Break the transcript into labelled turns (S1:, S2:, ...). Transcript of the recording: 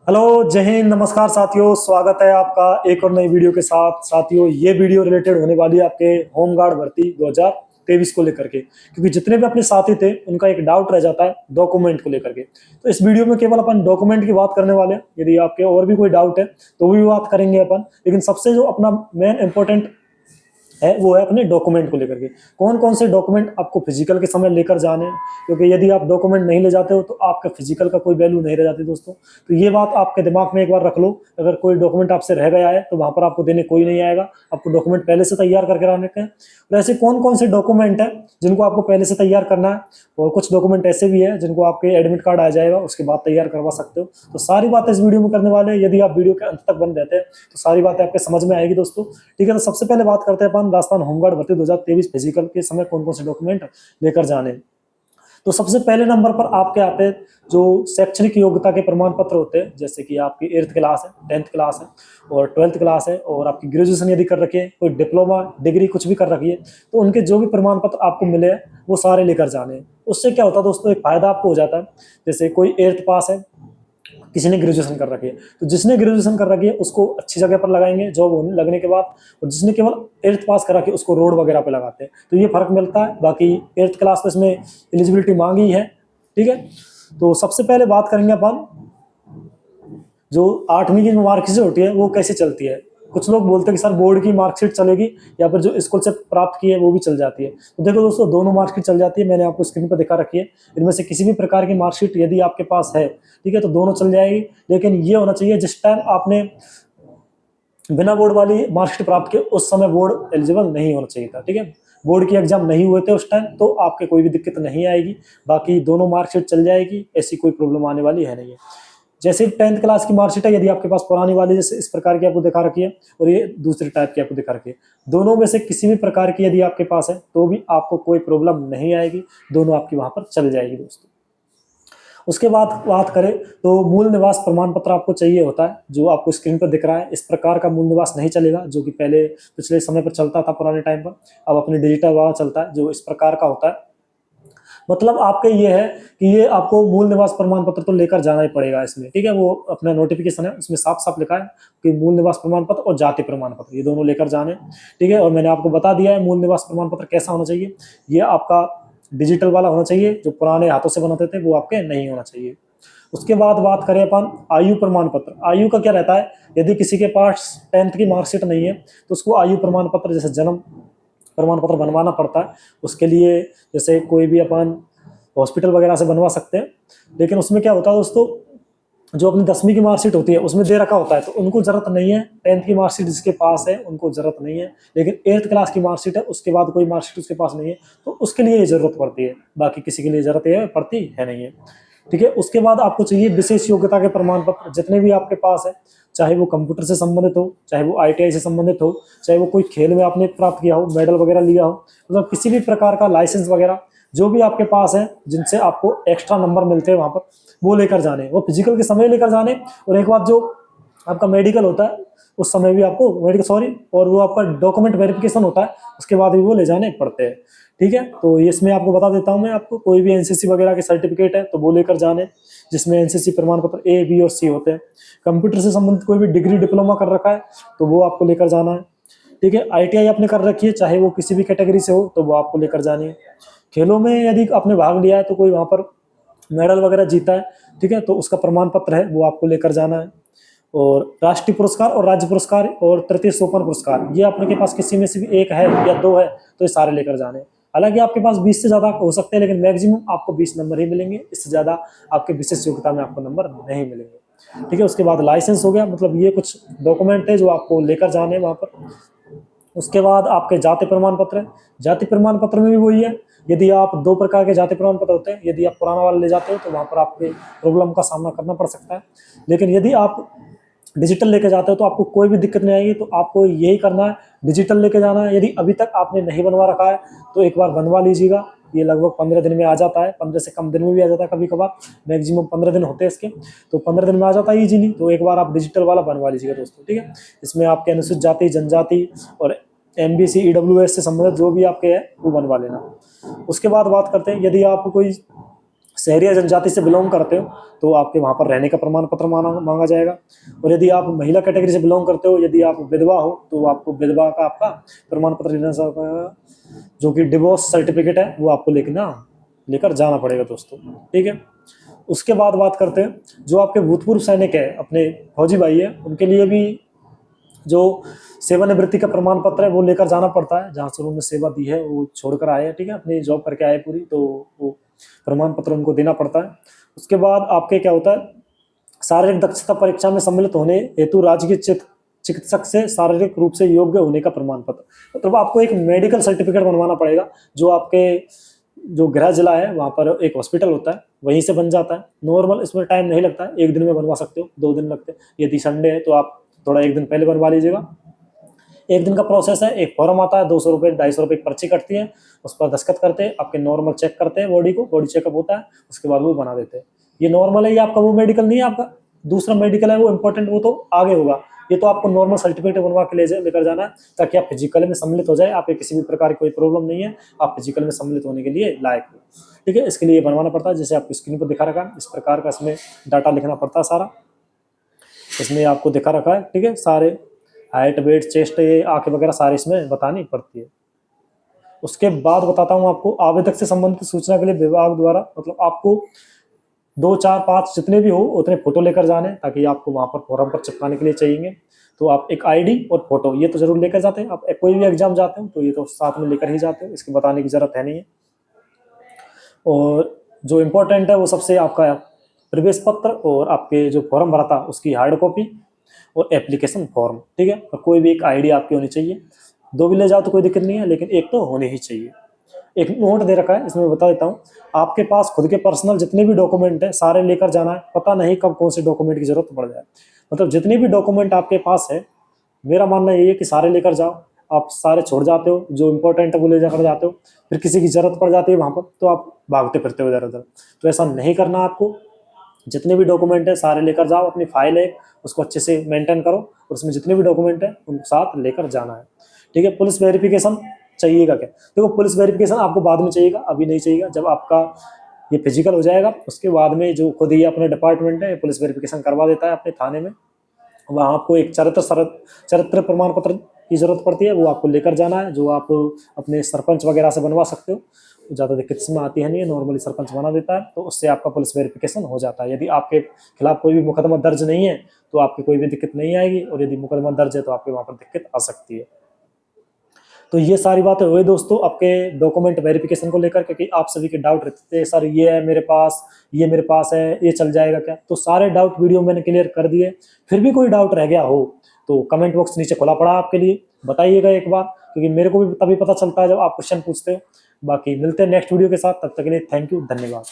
S1: Hello, जय हिंद, नमस्कार साथियों। स्वागत है आपका एक और नई वीडियो के साथ। साथियों, ये वीडियो रिलेटेड होने वाली है आपके होमगार्ड भर्ती 2023 को लेकर के, क्योंकि जितने भी अपने साथी थे उनका एक डाउट रह जाता है डॉक्यूमेंट को लेकर के। तो इस वीडियो में केवल अपन डॉक्यूमेंट की बात करने वाले हैं। यदि आपके और भी कोई डाउट है तो वो भी बात करेंगे अपन, लेकिन सबसे जो अपना मेन इंपॉर्टेंट है वो है अपने डॉक्यूमेंट को लेकर के। कौन कौन से डॉक्यूमेंट आपको फिजिकल के समय लेकर जाने हैं, क्योंकि यदि आप डॉक्यूमेंट नहीं ले जाते हो तो आपका फिजिकल का कोई वैल्यू नहीं रह जाती दोस्तों। तो ये बात आपके दिमाग में एक बार रख लो। अगर कोई डॉक्यूमेंट आपसे रह गया है तो वहां पर आपको देने कोई नहीं आएगा। आपको डॉक्यूमेंट पहले से तैयार करके रखने हैं। और ऐसे कौन कौन से डॉक्यूमेंट है जिनको आपको पहले से तैयार करना है, और कुछ डॉक्यूमेंट ऐसे भी है जिनको आपके एडमिट कार्ड आ जाएगा उसके बाद तैयार करवा सकते हो। तो सारी बातें इस वीडियो में करने वाले हैं। यदि आप वीडियो के अंत तक बन रहते हैं तो सारी बातें आपके समझ में आएगी दोस्तों। ठीक है, तो सबसे पहले बात करते हैं अपन राजस्थान होमगार्ड भर्ती 2023 फिजिकल के समय कौन कौन से डॉक्यूमेंट लेकर जाने। तो सबसे पहले नंबर पर आपके आते हैं जो शैक्षणिक योग्यता के प्रमाण पत्र होते हैं, जैसे कि आपकी 8th क्लास है, 10th क्लास है और 12th क्लास है, और आपकी ग्रेजुएशन यदि कर रखी है, कोई डिप्लोमा डिग्री कुछ भी कर रखी है, तो उनके जो भी प्रमाण पत्र आपको मिले हैं वो सारे लेकर जाने हैं। उससे क्या होता है दोस्तों, एक फायदा आपको हो जाता है। जैसे कोई 8th पास है, किसी ने ग्रेजुएशन कर रखी है, तो जिसने ग्रेजुएशन कर रखी है उसको अच्छी जगह पर लगाएंगे जॉब होने लगने के बाद, और जिसने केवल 8th पास कर रखी है उसको रोड वगैरह पे लगाते हैं। तो ये फर्क मिलता है। बाकी 8th क्लास तो इसमें एलिजिबिलिटी मांगी है। ठीक है, तो सबसे पहले बात करेंगे अपन जो 8वीं की मार्कशीट होती है वो कैसे चलती है। कुछ लोग बोलते हैं कि सर बोर्ड की मार्कशीट चलेगी या फिर जो स्कूल से प्राप्त की है वो भी चल जाती है। तो देखो दोस्तों, दोनों मार्कशीट चल जाती है। मैंने आपको स्क्रीन पर दिखा रखी है। इनमें से किसी भी प्रकार की मार्कशीट यदि आपके पास है, ठीक है, तो दोनों चल जाएगी। लेकिन ये होना चाहिए जिस टाइम आपने बिना बोर्ड वाली मार्कशीट प्राप्त किए उस समय बोर्ड एलिजिबल नहीं होना चाहिए था। ठीक है, बोर्ड की एग्जाम नहीं हुए थे उस टाइम तो आपके कोई भी दिक्कत नहीं आएगी। बाकी दोनों मार्कशीट चल जाएगी, ऐसी कोई प्रॉब्लम आने वाली है नहीं है। जैसे 10th क्लास की मार्कशीट है, यदि आपके पास पुरानी वाली जैसे इस प्रकार की आपको दिखा रखी है और ये दूसरी टाइप की आपको दिखा रखी है, दोनों में से किसी भी प्रकार की यदि आपके पास है तो भी आपको कोई प्रॉब्लम नहीं आएगी। दोनों आपकी वहां पर चल जाएगी दोस्तों। उसके बाद बात करें तो मूल निवास प्रमाण पत्र आपको चाहिए होता है, जो आपको स्क्रीन पर दिख रहा है। इस प्रकार का मूल निवास नहीं चलेगा जो कि पहले पिछले समय पर चलता था पुराने टाइम पर। अब अपने डिजिटल वाला चलता है जो इस प्रकार का होता है। मतलब आपके ये है कि ये आपको मूल निवास प्रमाण पत्र तो लेकर जाना ही पड़ेगा इसमें। ठीक है, वो अपना नोटिफिकेशन है उसमें साफ साफ लिखा है कि मूल निवास प्रमाण पत्र और जाति प्रमाण पत्र ये दोनों लेकर जाने। ठीक है, और मैंने आपको बता दिया है मूल निवास प्रमाण पत्र कैसा होना चाहिए। ये आपका डिजिटल वाला होना चाहिए, जो पुराने हाथों से बनाते थे वो आपके नहीं होना चाहिए। उसके बाद बात करें अपन आयु प्रमाण पत्र। आयु का क्या रहता है, यदि किसी के पास 10th की मार्कशीट नहीं है तो उसको आयु प्रमाण पत्र जैसे जन्म प्रमाण पत्र बनवाना पड़ता है। उसके लिए जैसे कोई भी अपन हॉस्पिटल वगैरह से बनवा सकते हैं। लेकिन उसमें क्या होता है दोस्तों, जो अपनी 10वीं की मार्कशीट होती है उसमें दे रखा होता है तो उनको जरूरत नहीं है। 10th की मार्कशीट जिसके पास है उनको जरूरत नहीं है, लेकिन 8th क्लास की मार्कशीट है उसके बाद कोई मार्कशीट उसके पास नहीं है तो उसके लिए जरूरत पड़ती है। बाकी किसी के लिए जरूरत है पड़ती है नहीं है। ठीक है, उसके बाद आपको चाहिए विशेष योग्यता के प्रमाण पत्र जितने भी आपके पास है, चाहे वो कंप्यूटर से संबंधित हो, चाहे वो ITI से संबंधित हो, चाहे वो कोई खेल में आपने प्राप्त किया हो, मेडल वगैरह लिया हो, मतलब किसी भी प्रकार का लाइसेंस वगैरह जो भी आपके पास है जिनसे आपको एक्स्ट्रा नंबर मिलते हैं वहां पर, वो लेकर जाने। वो फिजिकल के समय लेकर जाने। और एक बात, जो आपका मेडिकल होता है उस समय भी आपको मेडिकल और वो आपका डॉक्यूमेंट वेरिफिकेशन होता है उसके बाद भी वो ले जाने पड़ते हैं। ठीक है, तो इसमें आपको बता देता हूँ मैं, आपको कोई भी NCC वगैरह के सर्टिफिकेट है तो वो लेकर जाने, जिसमें NCC प्रमाण पत्र A, B और C होते हैं। कंप्यूटर से संबंधित कोई भी डिग्री डिप्लोमा कर रखा है तो वो आपको लेकर जाना है। ठीक है, ITI आपने कर रखी है चाहे वो किसी भी कैटेगरी से हो तो वो आपको लेकर जानी है। खेलों में यदि आपने भाग लिया है तो कोई वहां पर मेडल वगैरह जीता है, ठीक है, तो उसका प्रमाण पत्र है वो आपको लेकर जाना है। और राष्ट्रीय पुरस्कार और राज्य पुरस्कार और तृतीय सोपान पुरस्कार ये अपने के पास किसी में से भी एक है या दो है तो ये सारे लेकर जाने। हालांकि आपके पास 20 से ज्यादा हो सकते हैं, लेकिन मैक्सिमम आपको 20 नंबर ही मिलेंगे। इससे ज्यादा आपके विशेष योग्यता में आपको नंबर नहीं मिलेंगे। ठीक है, उसके बाद लाइसेंस हो गया, मतलब ये कुछ डॉक्यूमेंट है जो आपको लेकर जाने वहां पर। उसके बाद आपके जाति प्रमाण पत्र है। जाति प्रमाण पत्र में भी वही है। यदि आप दो प्रकार के जाति प्रमाण पत्र होते हैं, यदि आप पुराना वाला ले जाते हो तो वहां पर आपके प्रॉब्लम का सामना करना पड़ सकता है। लेकिन यदि आप डिजिटल लेके जाते हो तो आपको कोई भी दिक्कत नहीं आएगी। तो आपको यही करना है, डिजिटल लेके जाना है। यदि अभी तक आपने नहीं बनवा रखा है तो एक बार बनवा लीजिएगा। ये लगभग 15 दिन में आ जाता है, 15 से कम दिन में भी आ जाता है कभी कभार, मैक्सिमम 15 दिन होते हैं इसके। तो 15 दिन में आ जाता है इजीली। तो एक बार आप डिजिटल वाला बनवा लीजिएगा दोस्तों। ठीक है, इसमें आपके अनुसूचित जाति जनजाति और MBC EWS से संबंधित जो भी आपके है वो बनवा लेना। उसके बाद बात करते हैं, यदि आप कोई शहरी या जनजाति से बिलोंग करते हो तो आपके वहाँ पर रहने का प्रमाण पत्र मांगा जाएगा। और यदि आप महिला कैटेगरी से बिलोंग करते हो, यदि आप विधवा हो तो आपको विधवा का आपका प्रमाण पत्र लेना पड़ेगा, जो कि डिवोर्स सर्टिफिकेट है वो आपको लेकर जाना पड़ेगा दोस्तों, ठीक है। उसके बाद बात करते हैं जो आपके भूतपूर्व सैनिक है, अपने फौजी भाई है, उनके लिए भी जो सेवानिवृत्ति का प्रमाण पत्र है वो लेकर जाना पड़ता है। जहाँ से उन्होंने सेवा दी है वो छोड़कर आए हैं, ठीक है, अपनी जॉब करके आए पूरी, तो वो प्रमाण पत्र उनको देना पड़ता है। उसके बाद आपके क्या होता है, शारीरिक दक्षता परीक्षा में सम्मिलित होने हेतु राज्य के चिकित्सक से शारीरिक रूप से योग्य होने का प्रमाण पत्र, मतलब आपको एक मेडिकल सर्टिफिकेट बनवाना पड़ेगा, जो आपके जो गृह जिला है वहाँ पर एक हॉस्पिटल होता है वहीं से बन जाता है। नॉर्मल इसमें टाइम नहीं लगता है, 1 दिन में बनवा सकते हो, 2 दिन लगते हैं। यदि संडे है तो आप थोड़ा 1 दिन पहले बनवा लीजिएगा। 1 दिन का प्रोसेस है। एक फॉर्म आता है, 200 रुपये 250 रुपये की पर्ची कटती है, उस पर दस्तखत करते हैं, आपके नॉर्मल चेक करते हैं, बॉडी चेकअप होता है, उसके बाद वो बना देते हैं। ये नॉर्मल है, ये आपका वो मेडिकल नहीं है, आपका दूसरा मेडिकल है वो इम्पोर्टेंट, वो तो आगे होगा। ये तो आपको नॉर्मल सर्टिफिकेट बनवा के लेकर जाना है, ताकि आप फिजिकल में सम्मिलित हो जाए, आपके किसी भी प्रकार की कोई प्रॉब्लम नहीं है, आप फिजिकल में सम्मिलित होने के लिए लायक हो, ठीक है। इसके लिए बनवाना पड़ता है, जैसे आपको स्क्रीन पर दिखा रखा है, इस प्रकार का इसमें डाटा लिखना पड़ता है सारा, इसमें आपको दिखा रखा है, ठीक है। सारे हाइट, वेट, चेस्ट, ये आंखें वगैरह सारी इसमें बतानी पड़ती है। उसके बाद बताता हूँ आपको आवेदक से संबंधित सूचना के लिए विभाग द्वारा, मतलब आपको 2, 4, 5 जितने भी हो उतने फोटो लेकर जाने, ताकि आपको वहाँ पर फॉर्म पर चिपकाने के लिए चाहिए। तो आप एक आईडी और फोटो ये तो जरूर लेकर जाते हैं। आप कोई भी एग्जाम जाते हो तो ये तो साथ में लेकर ही जाते हो, इसके बताने की जरूरत है नहीं है। और जो इम्पोर्टेंट है वो सबसे आपका प्रवेश पत्र और आपके जो फॉर्म भरा था उसकी हार्ड कॉपी और एप्लीकेशन फॉर्म, ठीक है। और कोई भी एक आईडी आपकी होनी चाहिए, 2 भी ले जाओ तो कोई दिक्कत नहीं है, लेकिन एक तो होनी ही चाहिए। एक नोट दे रखा है, इसमें बता देता हूँ, आपके पास खुद के पर्सनल जितने भी डॉक्यूमेंट है सारे लेकर जाना है, पता नहीं कब कौन से डॉक्यूमेंट की जरूरत पड़ जाए। मतलब जितने भी डॉक्यूमेंट आपके पास है, मेरा मानना ये है कि सारे लेकर जाओ। आप सारे छोड़ जाते हो, जो इंपॉर्टेंट है वो ले जाकर जाते हो, फिर किसी की जरूरत पड़ जाती है वहां पर तो आप भागते फिरते हो इधर उधर। तो ऐसा नहीं करना आपको, जितने भी डॉक्यूमेंट है सारे लेकर जाओ। अपनी फाइल है उसको अच्छे से मेंटेन करो और उसमें जितने भी डॉक्यूमेंट है उनको साथ लेकर जाना है, ठीक है। पुलिस वेरिफिकेशन चाहिएगा क्या? देखो, पुलिस वेरिफिकेशन आपको बाद में चाहिएगा, अभी नहीं चाहिएगा। जब आपका ये फिजिकल हो जाएगा उसके बाद में जो खुद ही अपने डिपार्टमेंट है पुलिस वेरिफिकेशन करवा देता है अपने थाने में, वहाँ आपको एक चरित्र प्रमाण पत्र की जरूरत पड़ती है, वो आपको लेकर जाना है, जो आप अपने सरपंच वगैरह से बनवा सकते हो। ज़्यादा दिक्कत इसमें आती है नहीं है, नॉर्मली सरपंच बना देता है, तो उससे आपका पुलिस वेरिफिकेशन हो जाता है। यदि आपके खिलाफ कोई भी मुकदमा दर्ज नहीं है तो आपकी कोई भी दिक्कत नहीं आएगी, और यदि मुकदमा दर्ज है तो आपके वहाँ पर दिक्कत आ सकती है। तो ये सारी बातें हुई दोस्तों आपके डॉक्यूमेंट वेरिफिकेशन को लेकर, क्योंकि आप सभी के डाउट रहते थे, सर ये है मेरे पास, ये मेरे पास है, ये चल जाएगा क्या? तो सारे डाउट वीडियो मैंने क्लियर कर दिए। फिर भी कोई डाउट रह गया हो तो कमेंट बॉक्स नीचे खुला पड़ा आपके लिए, बताइएगा एक बार, क्योंकि मेरे को भी तभी पता चलता है जब आप क्वेश्चन पूछते हो। बाकी मिलते हैं नेक्स्ट वीडियो के साथ, तब तक के लिए थैंक यू, धन्यवाद।